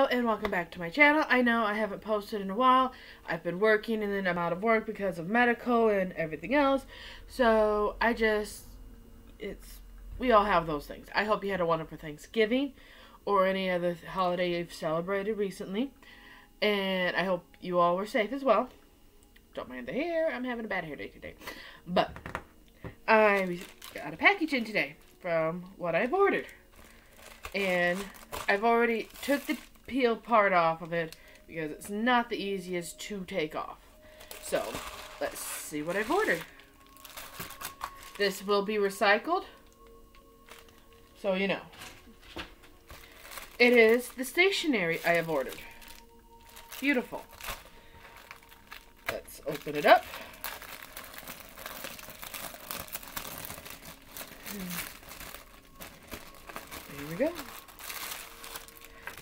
Hello and welcome back to my channel. I know I haven't posted in a while. I've been working and then I'm out of work because of medical and everything else. So we all have those things. I hope you had a wonderful Thanksgiving or any other holiday you've celebrated recently. And I hope you all were safe as well. Don't mind the hair. I'm having a bad hair day today. But I got a package in today from what I've ordered. And I've already took the peel part off of it because it's not the easiest to take off. So, let's see what I've ordered. This will be recycled. So, you know. It is the stationery I have ordered. Beautiful. Let's open it up. There we go.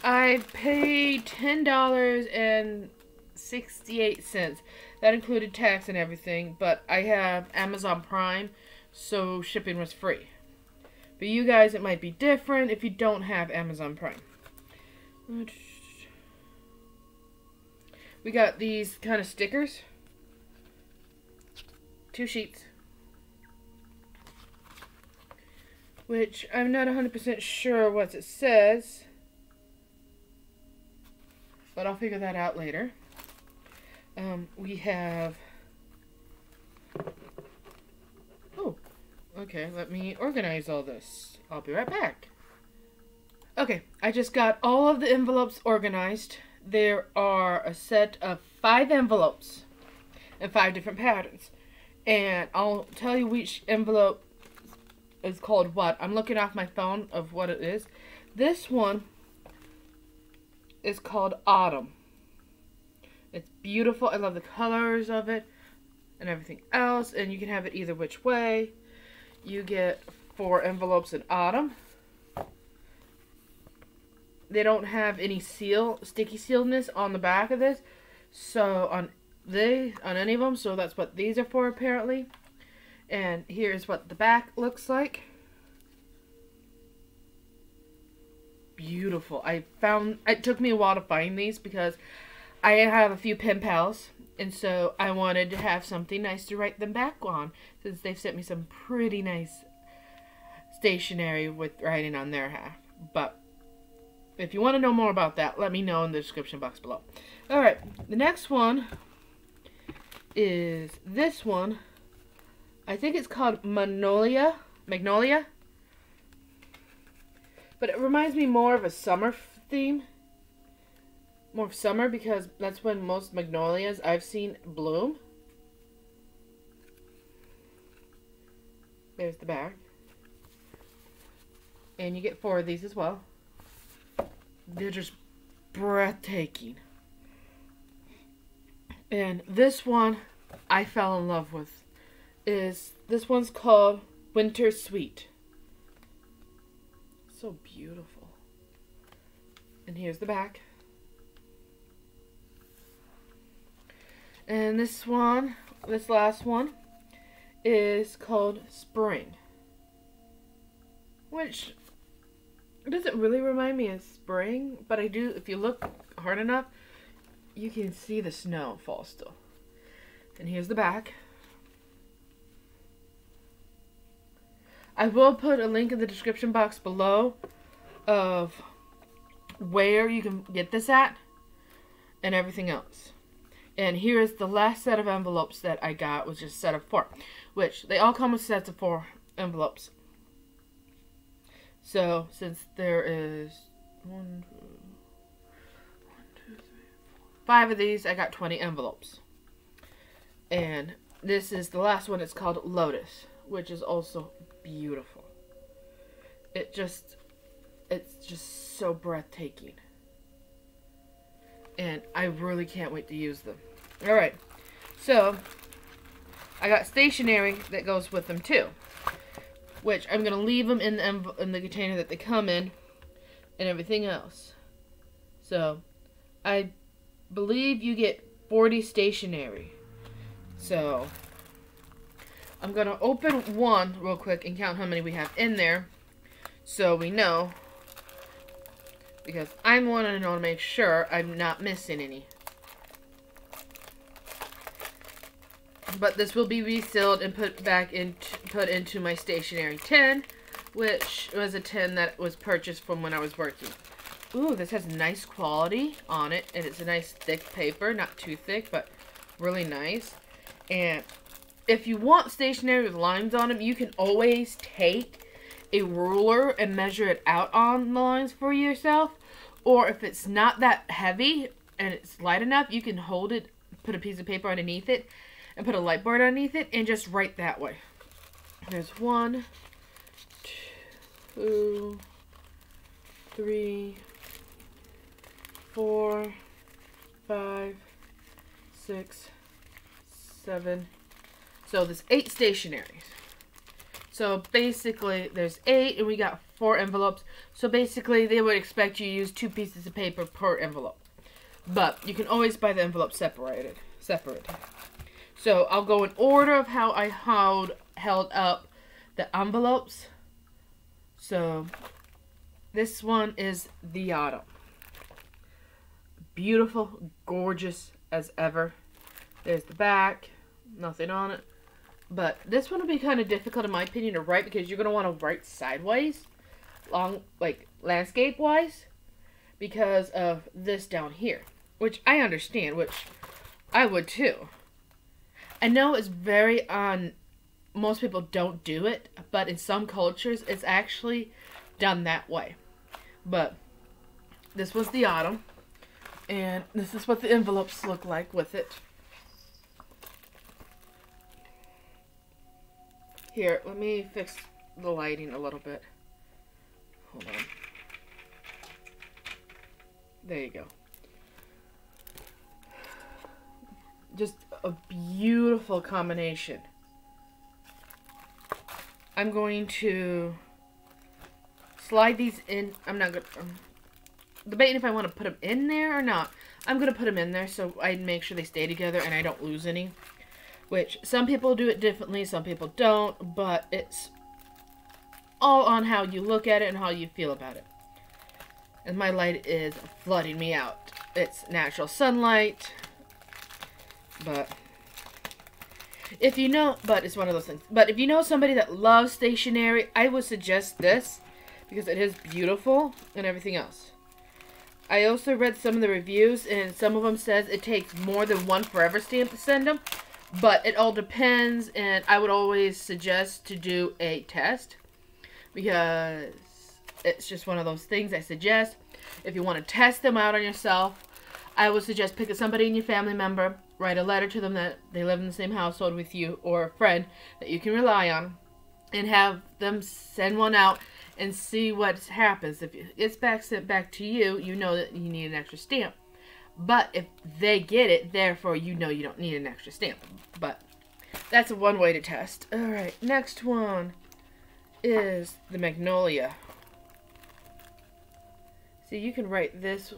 I paid $10.68. That included tax and everything, but I have Amazon Prime, so shipping was free. For you guys, it might be different if you don't have Amazon Prime. We got these kind of stickers. 2 sheets. Which I'm not 100% sure what it says. But I'll figure that out later. We have... Oh, okay, let me organize all this. I'll be right back. Okay, I just got all of the envelopes organized. There are a set of 5 envelopes and 5 different patterns. And I'll tell you which envelope is called what. I'm looking off my phone of what it is. This one is called Autumn. It's beautiful. I love the colors of it and everything else. And you can have it either which way. You get 4 envelopes in Autumn. They don't have any sticky sealness on the back of this. So on any of them. So that's what these are for apparently. And here's what the back looks like. Beautiful. It took me a while to find these because I have a few pen pals. And so I wanted to have something nice to write them back on. Since they've sent me some pretty nice stationery with writing on their half. But if you want to know more about that, let me know in the description box below. Alright, the next one is this one. I think it's called Magnolia. But it reminds me more of a summer theme. More of summer because that's when most magnolias I've seen bloom. There's the back. And you get 4 of these as well. They're just breathtaking. And this one I fell in love with. This one's called Winter Sweet. So beautiful. And here's the back. And this last one is called Spring. Which doesn't really remind me of spring, but I do, if you look hard enough, you can see the snow fall still. And here's the back. I will put a link in the description box below of where you can get this at and everything else. And here is the last set of envelopes that I got, which is a set of 4. Which, they all come with sets of 4 envelopes. So, since there is 5 of these, I got 20 envelopes. And this is the last one. It's called Lotus, which is also beautiful. It's just so breathtaking. And I really can't wait to use them. Alright, so I got stationery that goes with them too. Which I'm going to leave them in the container that they come in and everything else. So, I believe you get 40 stationery. So, I'm going to open one real quick and count how many we have in there. So we know because I'm wanting to know to make sure I'm not missing any. But this will be resealed and put into my stationery tin, which was a tin that was purchased from when I was working. Ooh, this has nice quality on it, and it's a nice thick paper, not too thick, but really nice. And if you want stationery with lines on them, you can always take a ruler and measure it out on the lines for yourself. Or if it's not that heavy and it's light enough, you can hold it, put a piece of paper underneath it, and put a light board underneath it, and just write that way. There's 1, 2, 3, 4, 5, 6, 7. So there's 8 stationaries. So basically there's 8 and we got 4 envelopes. So basically they would expect you to use 2 pieces of paper per envelope. But you can always buy the envelope separate. So I'll go in order of how I held up the envelopes. So this one is the autumn. Beautiful, gorgeous as ever. There's the back, nothing on it. But this one will be kind of difficult in my opinion to write because you're going to want to write sideways, like landscape wise, because of this down here, which I understand, which I would too. I know it's very most people don't do it, but in some cultures it's actually done that way. But this was the autumn, and this is what the envelopes look like with it. Here, let me fix the lighting a little bit. Hold on. There you go. Just a beautiful combination. I'm going to slide these in. I'm not going to... debating if I want to put them in there or not. I'm going to put them in there so I make sure they stay together and I don't lose any. Which, some people do it differently, some people don't, but it's all on how you look at it and how you feel about it. And my light is flooding me out. It's natural sunlight, but if you know, but it's one of those things. But if you know somebody that loves stationery, I would suggest this because it is beautiful and everything else. I also read some of the reviews, and some of them says it takes more than one forever stamp to send them. But it all depends, and I would always suggest to do a test because it's just one of those things I suggest. If you want to test them out on yourself, I would suggest pick somebody in your family member, write a letter to them that they live in the same household with you, or a friend that you can rely on, and have them send one out and see what happens. If it's sent back to you, you know that you need an extra stamp. But if they get it, therefore you know you don't need an extra stamp. But that's one way to test. Alright, next one is the magnolia. See, you can write this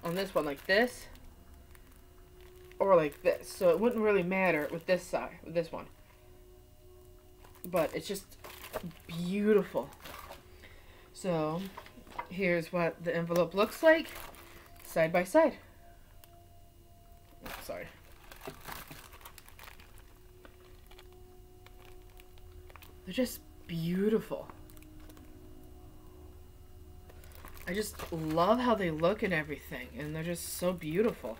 on this one like this, or like this. So it wouldn't really matter with this side, with this one. But it's just beautiful. So here's what the envelope looks like, side by side. Sorry. They're just beautiful. I just love how they look and everything, and they're just so beautiful.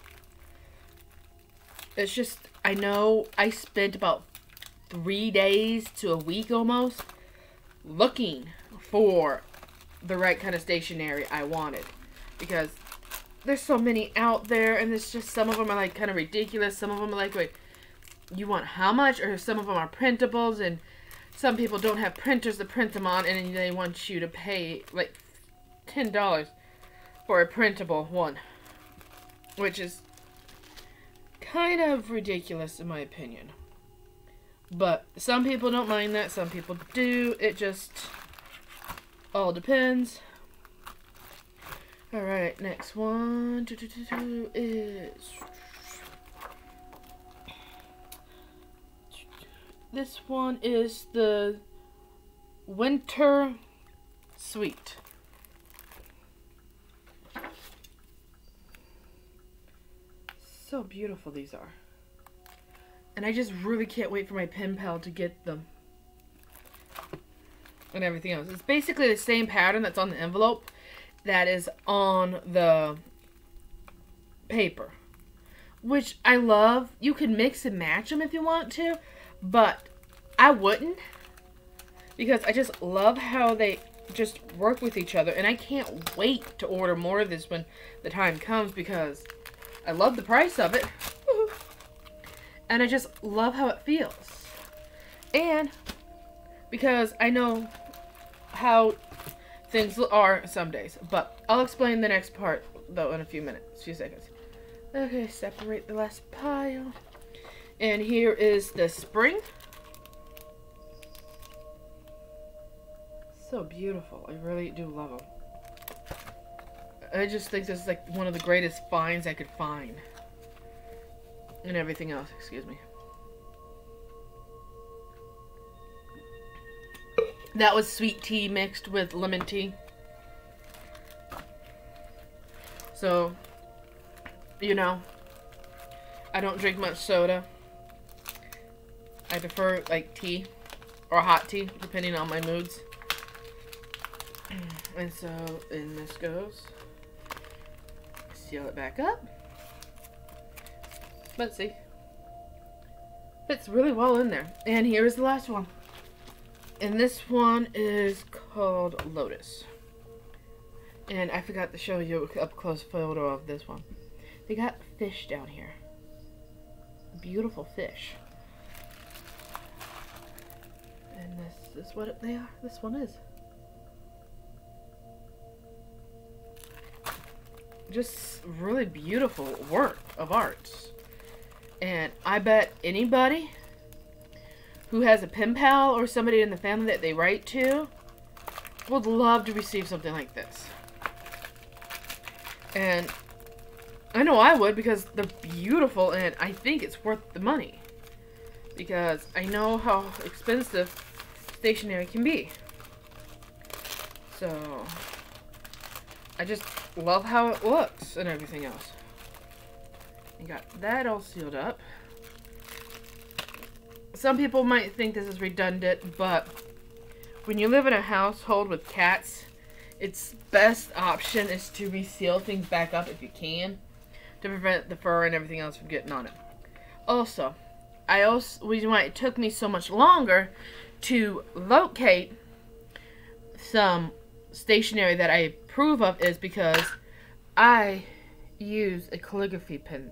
It's just, I know I spent about 3 days to a week almost looking for the right kind of stationery I wanted, because there's so many out there, and it's just, some of them are like kind of ridiculous. Some of them are like, wait, you want how much? Or some of them are printables, and some people don't have printers to print them on, and they want you to pay like $10 for a printable one, which is kind of ridiculous in my opinion. But some people don't mind that, some people do. It just all depends. Alright, next one is this one is the Winter Sweet. So beautiful these are. And I just really can't wait for my pen pal to get them. And everything else. It's basically the same pattern that's on the envelope that is on the paper. Which I love. You can mix and match them if you want to. But I wouldn't. Because I just love how they just work with each other. And I can't wait to order more of this when the time comes. Because I love the price of it. And I just love how it feels. And because I know how things are some days. But I'll explain the next part, though, in a few seconds. Okay, separate the last pile. And here is the spring. So beautiful. I really do love them. I just think this is like one of the greatest finds I could find. And everything else, excuse me. That was sweet tea mixed with lemon tea. So, you know, I don't drink much soda. I prefer like tea or hot tea, depending on my moods. And so, in this goes. Seal it back up. Let's see. Fits really well in there. And here's the last one. And this one is called Lotus. And I forgot to show you an up-close photo of this one. They got fish down here. Beautiful fish. And this is what they are. This one is. Just really beautiful work of art. And I bet anybody who has a pen pal or somebody in the family that they write to would love to receive something like this. And I know I would, because they're beautiful and I think it's worth the money. Because I know how expensive stationery can be. So I just love how it looks and everything else. You got that all sealed up. Some people might think this is redundant, but when you live in a household with cats, its best option is to reseal things back up if you can, to prevent the fur and everything else from getting on it. Also, reason why it took me so much longer to locate some stationery that I approve of is because I use a calligraphy pen.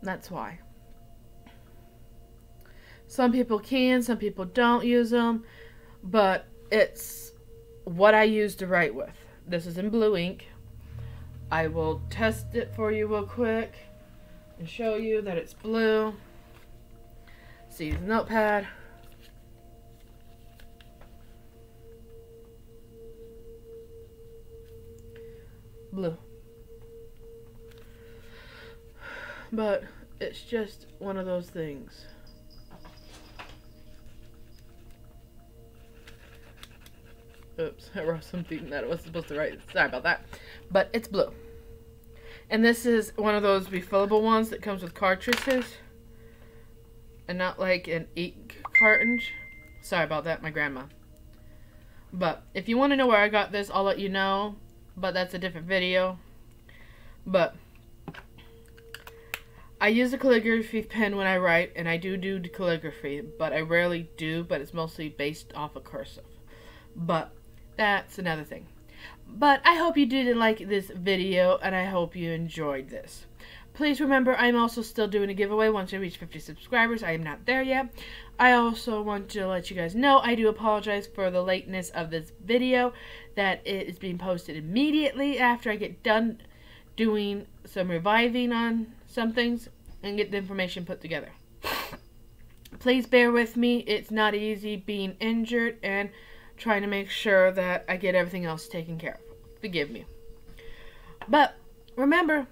That's why. Some people can, some people don't use them, but it's what I use to write with. This is in blue ink. I will test it for you real quick and show you that it's blue. See the notepad. Blue. But it's just one of those things. Oops, I wrote something that I wasn't supposed to write. Sorry about that. But it's blue. And this is one of those refillable ones that comes with cartridges. And not like an ink cartridge. Sorry about that, my grandma. But if you want to know where I got this, I'll let you know. But that's a different video. But I use a calligraphy pen when I write, and I do calligraphy, but I rarely do, but it's mostly based off of cursive. But that's another thing. But I hope you did like this video, and I hope you enjoyed this. Please remember, I'm also still doing a giveaway once I reach 50 subscribers. I am not there yet. I also want to let you guys know, I do apologize for the lateness of this video, that it is being posted immediately after I get done doing some reviving on some things and get the information put together. Please bear with me. It's not easy being injured and trying to make sure that I get everything else taken care of. Forgive me. But remember,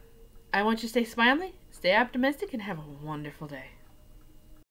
I want you to stay smiley, stay optimistic, and have a wonderful day.